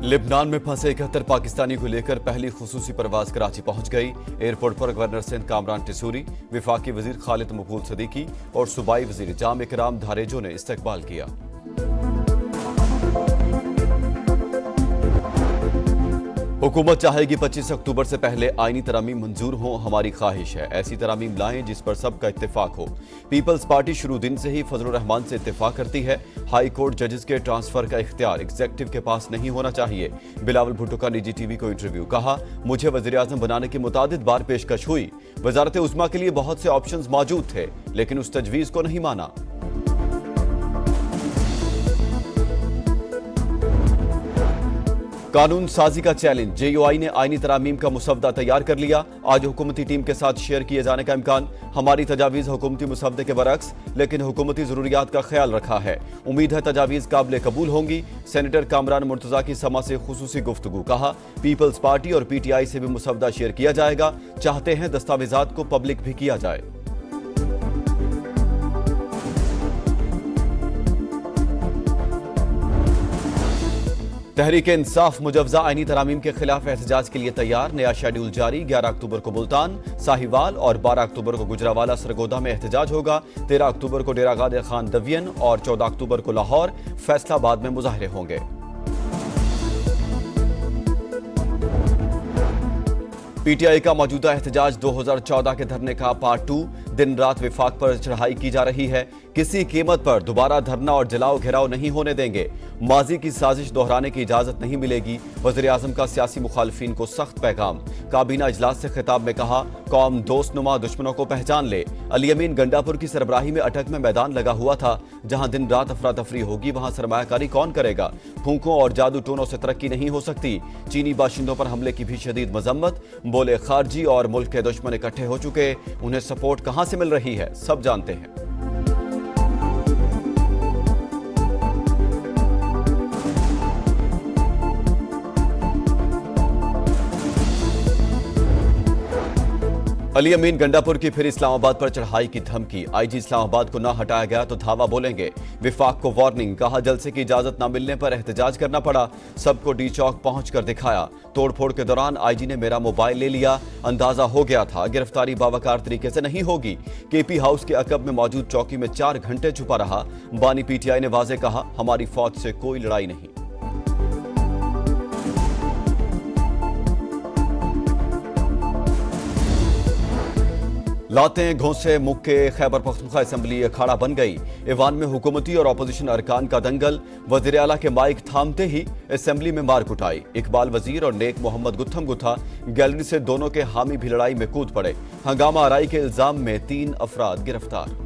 Lebanon में फंसे 71 पाकिस्तानी को लेकर पहली खुसूसी परवाज कराची पहुंच गई। एयरपोर्ट पर गवर्नर सिंध कामरान टिसूरी, वफाकी वजीर खालिद मकबूल सदीकी और सूबाई वजीर जाम इकराम धारेजो ने इस्तकबाल किया। हुकूमत चाहेगी 25 अक्टूबर से पहले आईनी तरामीम मंजूर हो, हमारी ख्वाहिश है ऐसी तरामीम लाएं जिस पर सबका इत्तेफाक हो। पीपल्स पार्टी शुरू दिन से ही फजलुर रहमान से इत्तेफाक करती है। हाई कोर्ट जजेस के ट्रांसफर का इख्तियार एग्जीक्यूटिव के पास नहीं होना चाहिए। बिलावल भुट्टो का निजी टीवी को इंटरव्यू, कहा मुझे वजीर आजम बनाने की मुतादिद बार पेशकश हुई। वजारत उस्मा के लिए बहुत से ऑप्शन मौजूद थे लेकिन उस तजवीज को नहीं माना। कानून साजी का चैलेंज, JUI ने आईनी तरामीम का मुसवदा तैयार कर लिया। आज हुकूमती टीम के साथ शेयर किए जाने का इम्कान। हमारी तजावीज हुकूमती मुसवदे के बरक्स लेकिन हुकूमती जरूरियात का ख्याल रखा है। उम्मीद है तजावीज काबिल कबूल होंगी। सेनेटर कामरान मुर्तजा की समा से खुसूसी गुफ्तगू, कहा पीपल्स पार्टी और PTI से भी मुसवदा शेयर किया जाएगा। चाहते हैं दस्तावेजात को पब्लिक भी किया जाए। तहरीक इंसाफ मुजवजा आईनी तरामीम के खिलाफ एहतजाज के लिए तैयार। नया शेड्यूल जारी। 11 अक्टूबर को मुल्तान, साहिवाल और 12 अक्टूबर को गुजरावाला सरगोदा में एहतजाज होगा। 13 अक्टूबर को डेरा गादर खान दवियन और 14 अक्टूबर को लाहौर, फैसलाबाद में मुजाहरे होंगे। PTI का मौजूदा एहतजाज 2014 के धरने का पार्ट 2। दिन रात विफाक पर चढ़ाई की जा रही है। किसी कीमत पर दोबारा धरना और जलाओ घेराव नहीं होने देंगे। माजी की साजिश दोहराने की इजाजत नहीं मिलेगी। वज़ीर आज़म का सियासी मुखालिफिन को सख्त पैगाम। काबीना इजलास से खिताब में कहा कौम दोस्तनुमा दुश्मनों को पहचान ले। अली अमीन गंडापुर की सरबराही में अटक में मैदान लगा हुआ था। जहां दिन रात अफरा तफरी होगी वहां सरमायाकारी कौन करेगा। फूंकों और जादू टोनों से तरक्की नहीं हो सकती। चीनी बाशिंदों पर हमले की भी शदीद मजम्मत। बोले खारजी और मुल्क के दुश्मन इकट्ठे हो चुके, उन्हें सपोर्ट कहां से मिल रही है सब जानते हैं। अली अमीन गंडापुर की फिर इस्लामाबाद पर चढ़ाई की धमकी। IG इस्लामाबाद को ना हटाया गया तो धावा बोलेंगे। विफाक को वार्निंग, कहा जलसे की इजाजत न मिलने पर एहतजाज करना पड़ा। सबको डी चौक पहुंच कर दिखाया। तोड़फोड़ के दौरान IG ने मेरा मोबाइल ले लिया। अंदाजा हो गया था गिरफ्तारी बावकार तरीके से नहीं होगी। KP हाउस के अकब में मौजूद चौकी में 4 घंटे छुपा रहा। बानी PTI ने वाजे कहा हमारी फौज से कोई लड़ाई नहीं। लातें घोंसे मुक्के खैबर पख्तूनख्वा असेंबली अखाड़ा बन गई। ईवान में हुकूमती और अपोजिशन अरकान का दंगल। वजीर आला के माइक थामते ही असेंबली में मार कुटाई। इकबाल वजीर और नेक मोहम्मद गुत्थम गुत्था गैलरी से दोनों के हामी भी लड़ाई में कूद पड़े। हंगामा आराई के इल्जाम में 3 अफराद गिरफ्तार।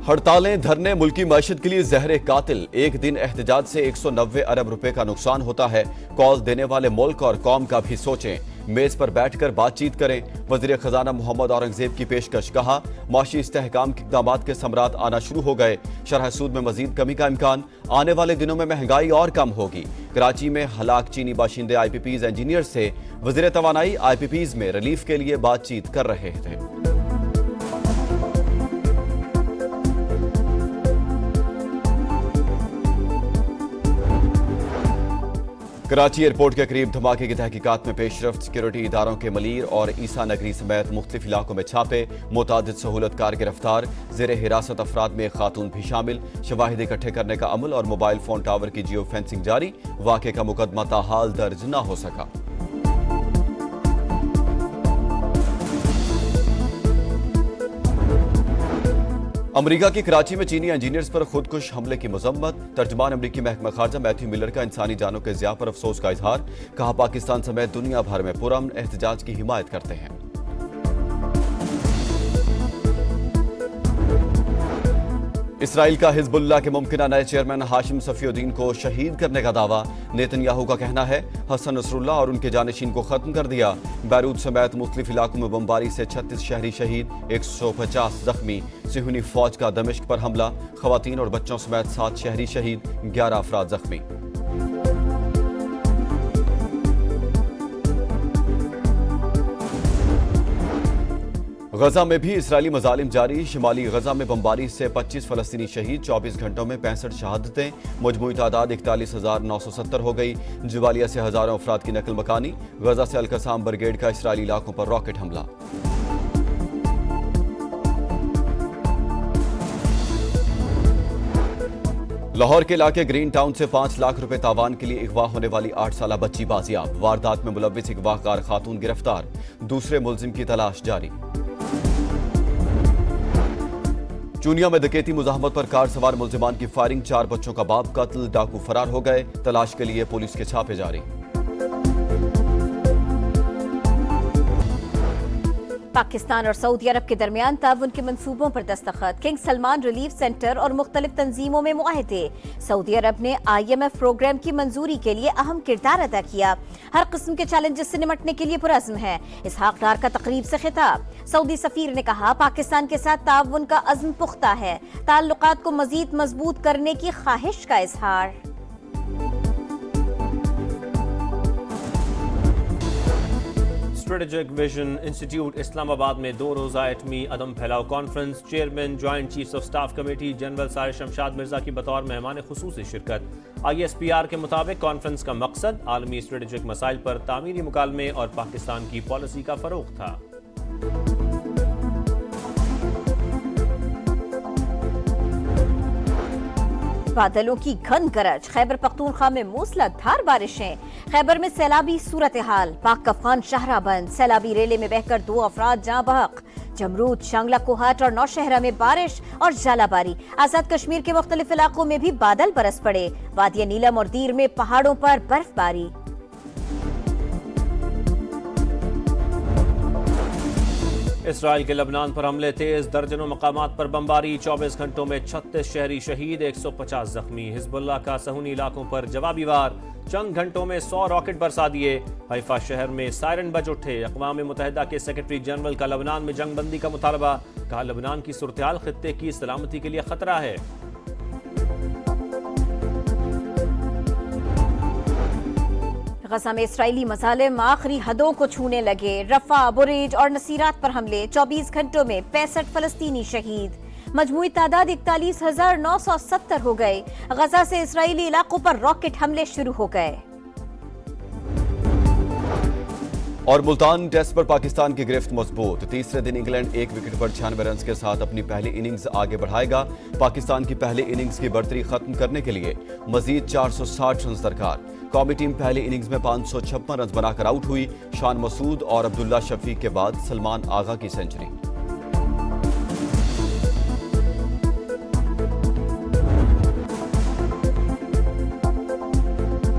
हड़तालें धरने मुल्की मईशत के लिए जहर कातिल। एक दिन एहतजाज से 190 अरब रुपए का नुकसान होता है। कॉल देने वाले मुल्क और कौम का भी सोचें। मेज पर बैठकर बातचीत करें। वजीर खजाना मोहम्मद औरंगजेब की पेशकश, कहा माशी इस्तेहकाम के इक़दामात के समरात आना शुरू हो गए। शरह सूद में मजीद कमी का इम्कान। आने वाले दिनों में महंगाई और कम होगी। कराची में हलाक चीनी बाशिंदे IPPs इंजीनियर से वजीर तवानाई IPPs में रिलीफ के लिए बातचीत कर रहे थे। कराची एयरपोर्ट के करीब धमाके की तहकीकात में पेशरफ्त। सिक्योरिटी इदारों के मलीर और ईसा नगरी समेत मुख्तलिफ इलाकों में छापे। मुतादिद सहूलतकार गिरफ्तार। जेर हिरासत अफराद में एक खातून भी शामिल। शवाहिद इकट्ठे करने का अमल और मोबाइल फोन टावर की जियो फेंसिंग जारी। वाक़े का मुकदमा ताहाल दर्ज न हो सका। अमरीका की कराची में चीनी इंजीनियर्स पर खुदकुश हमले की मजम्मत। तर्जुमान अमरीकी महकमा खारजा मैथ्यू मिलर का इंसानी जानों के ज़िया पर अफसोस का इजहार। कहा पाकिस्तान समेत दुनिया भर में पुरअमन एहतजाज की हिमायत करते हैं। इसराइल का हिजबुल्लाह के मुमकिना नए चेयरमैन हाशिम सफीउद्दीन को शहीद करने का दावा। नेतन्याहू का कहना है हसन नसरुल्लाह और उनके जानशीन को खत्म कर दिया। बैरूत समेत मुख्तलिफ इलाकों में बमबारी से 36 शहरी शहीद, 150 जख्मी। सिहूनी फौज का दमिश्क पर हमला। खवातीन और बच्चों समेत 7 शहरी शहीद, 11 अफराद जख्मी। गजा में भी इसराइली मजालिम जारी। शिमाली गजा में बमबारी से 25 फलस्तीनी शहीद, 24 घंटों में 65 शहादतें। मजमूई तादाद 41,970 हो गई। जबालिया से हजारों अफराद की नकल मकानी। गजा से अल-कसाम ब्रिगेड का इसराइली इलाकों पर रॉकेट हमला। लाहौर के इलाके ग्रीन टाउन से 5 लाख रुपए तावान के लिए अगवा होने वाली 8 साला बच्ची बाजियाब। वारदात में मुलव्विस अगवाकार खातून गिरफ्तार, दूसरे मुलजिम की तलाश जारी। चूनिया में डकैती मुजाहमत पर कार सवार मुलजिमान की फायरिंग, 4 बच्चों का बाप कत्ल, डाकू फरार हो गए। तलाश के लिए पुलिस के छापे जारी। पाकिस्तान और सऊदी अरब के दरमियान ताउन के मंसूबों पर दस्तखत। किंग सलमान रिलीफ सेंटर और मुख्तलिफ तंजीमों में मुआहदे। सऊदी अरब ने IMF प्रोग्राम की मंजूरी के लिए अहम किरदार अदा किया। हर किस्म के चैलेंजेस से निपटने के लिए पुरअज़्म है। इसहाक डार का तकरीब से खिताब। सऊदी सफीर ने कहा, पाकिस्तान के साथ ताउन का अज़्म पुख्ता है। ताल्लुकात को मजीद मजबूत करने की ख्वाहिश का इजहार। स्ट्रेटेजिक विजन इंस्टीट्यूट इस्लामाबाद में 2 रोज़ा एटमी अदम फैलाव conference. Chairman joint chiefs of staff committee general Sahir Shamshad Mirza की बतौर मेहमान खुसूसी शिरकत। ISPR के मुताबिक कॉन्फ्रेंस का मकसद आलमी स्ट्रेटेजिक मसाइल पर तामीरी मुकालमे और पाकिस्तान की पॉलिसी का फरोग था। बादलों की घन गरज। खैबर पख्तूनख्वा में मूसलाधार बारिशें। खैबर में सैलाबी सूरत हाल। पाक अफगान शाहरा बंद। सैलाबी रेले में बहकर 2 अफराद जाँ बहक। जमरूद, शांगला कोहाट और नौशहरा में बारिश और जालाबारी। आजाद कश्मीर के मुख्तलिफ इलाकों में भी बादल बरस पड़े। वादिया नीलम और दीर में पहाड़ों पर बर्फबारी। इसराइल के लबनान पर हमले तेज, दर्जनों मकामात पर बमबारी। 24 घंटों में 36 शहरी शहीद, 150 जख्मी। हिजबुल्लाह का सहूनी इलाकों पर जवाबी वार। चंद घंटों में 100 रॉकेट बरसा दिए। हैफा शहर में सायरन बज उठे। अक़वाम मुत्तहिदा के सेक्रेटरी जनरल का लबनान में जंगबंदी का मुतालबा। कहा, लबनान की सूरत-ए-हाल खित्ते की सलामती के लिए खतरा है। गजा में इसराइली मजालिम आखिरी हदों को छूने लगे। रफा, बुरेज और नसीरात पर हमले। 24 घंटों में 65 फलस्तीनी शहीद। मजमूई तादाद 41,970 हो गए। गजा से इसराइली इलाकों पर रॉकेट हमले शुरू हो गए। और मुल्तान टेस्ट पर पाकिस्तान की गिरफ्त मजबूत। तीसरे दिन इंग्लैंड 1 विकेट पर 96 रन के साथ अपनी पहली इनिंग्स आगे बढ़ाएगा। पाकिस्तान की पहली इनिंग्स की बढ़तरी खत्म करने के लिए मजीद 460 रन दरकार। कौमी टीम पहली इनिंग्स में 556 रन बनाकर आउट हुई। शान मसूद और अब्दुल्ला शफीक के बाद सलमान आगा की सेंचुरी।